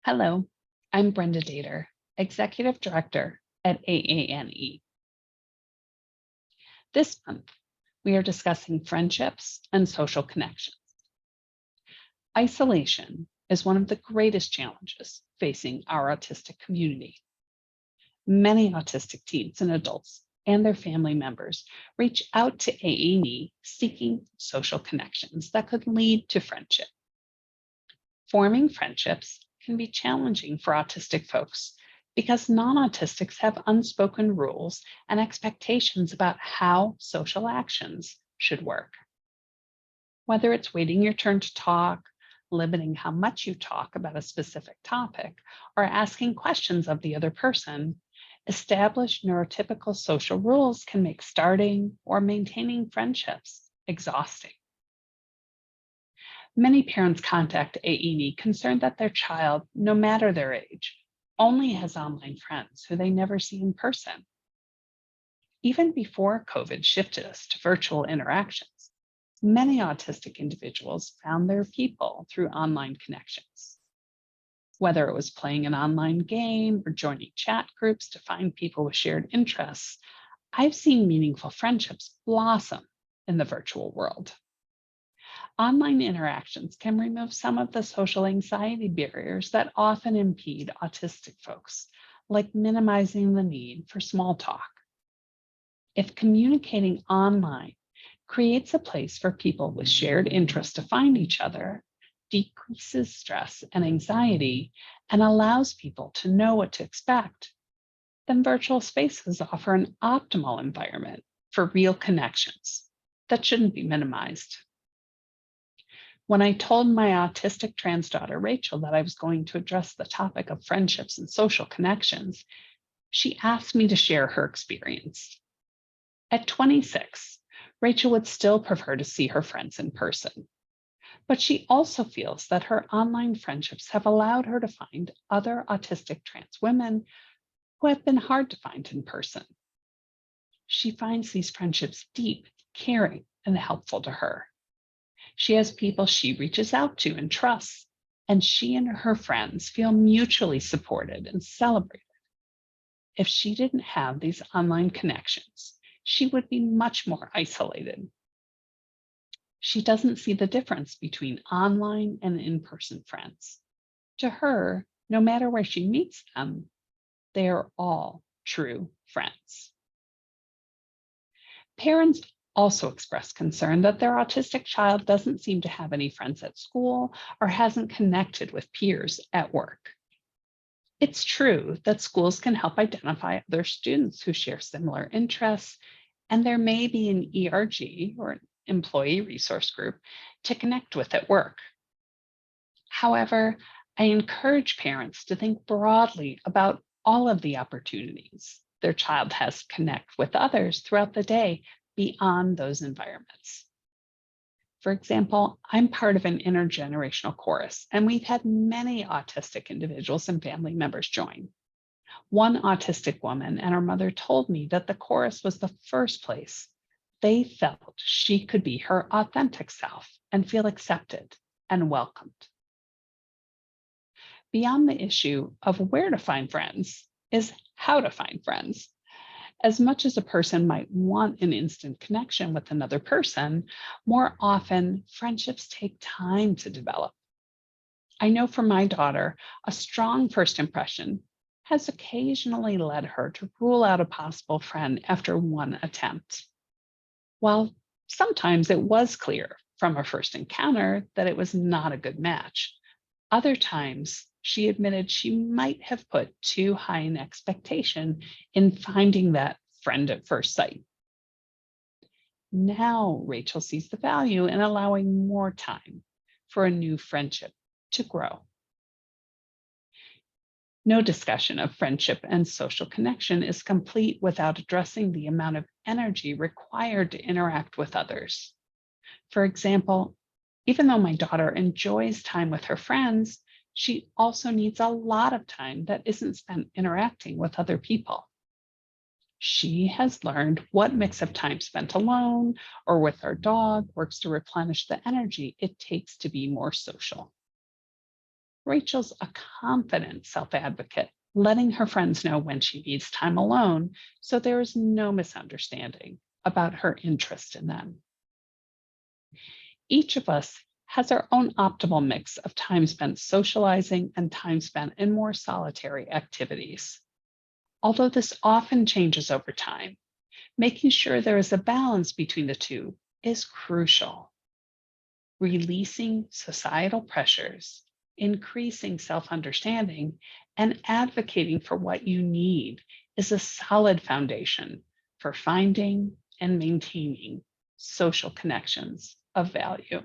Hello, I'm Brenda Dater, Executive Director at AANE. This month, we are discussing friendships and social connections. Isolation is one of the greatest challenges facing our autistic community. Many autistic teens and adults and their family members reach out to AANE seeking social connections that could lead to friendship. Forming friendships can be challenging for autistic folks because non-autistics have unspoken rules and expectations about how social actions should work. Whether it's waiting your turn to talk, limiting how much you talk about a specific topic, or asking questions of the other person, established neurotypical social rules can make starting or maintaining friendships exhausting. Many parents contact AED concerned that their child, no matter their age, only has online friends who they never see in person. Even before COVID shifted us to virtual interactions, many autistic individuals found their people through online connections. Whether it was playing an online game or joining chat groups to find people with shared interests, I've seen meaningful friendships blossom in the virtual world. Online interactions can remove some of the social anxiety barriers that often impede autistic folks, like minimizing the need for small talk. If communicating online creates a place for people with shared interests to find each other, decreases stress and anxiety, and allows people to know what to expect, then virtual spaces offer an optimal environment for real connections that shouldn't be minimized. When I told my autistic trans daughter, Rachel, that I was going to address the topic of friendships and social connections, she asked me to share her experience. At 26, Rachel would still prefer to see her friends in person, but she also feels that her online friendships have allowed her to find other autistic trans women who have been hard to find in person. She finds these friendships deep, caring, and helpful to her. She has people she reaches out to and trusts, and she and her friends feel mutually supported and celebrated. If she didn't have these online connections, she would be much more isolated. She doesn't see the difference between online and in-person friends. To her, no matter where she meets them, they are all true friends. Parents also expressed concern that their autistic child doesn't seem to have any friends at school or hasn't connected with peers at work. It's true that schools can help identify other students who share similar interests, and there may be an ERG or an employee resource group to connect with at work. However, I encourage parents to think broadly about all of the opportunities their child has to connect with others throughout the day beyond those environments. For example, I'm part of an intergenerational chorus, and we've had many autistic individuals and family members join. One autistic woman and her mother told me that the chorus was the first place they felt she could be her authentic self and feel accepted and welcomed. Beyond the issue of where to find friends is how to find friends. As much as a person might want an instant connection with another person, more often friendships take time to develop. I know for my daughter, a strong first impression has occasionally led her to rule out a possible friend after one attempt. While sometimes it was clear from a first encounter that it was not a good match, other times she admitted she might have put too high an expectation in finding that friend at first sight. Now Rachel sees the value in allowing more time for a new friendship to grow. No discussion of friendship and social connection is complete without addressing the amount of energy required to interact with others. For example, even though my daughter enjoys time with her friends, she also needs a lot of time that isn't spent interacting with other people. She has learned what mix of time spent alone or with our dog works to replenish the energy it takes to be more social. Rachel's a confident self advocate, letting her friends know when she needs time alone so there is no misunderstanding about her interest in them. Each of us has our own optimal mix of time spent socializing and time spent in more solitary activities. Although this often changes over time, making sure there is a balance between the two is crucial. Releasing societal pressures, increasing self understanding, and advocating for what you need is a solid foundation for finding and maintaining social connections of value.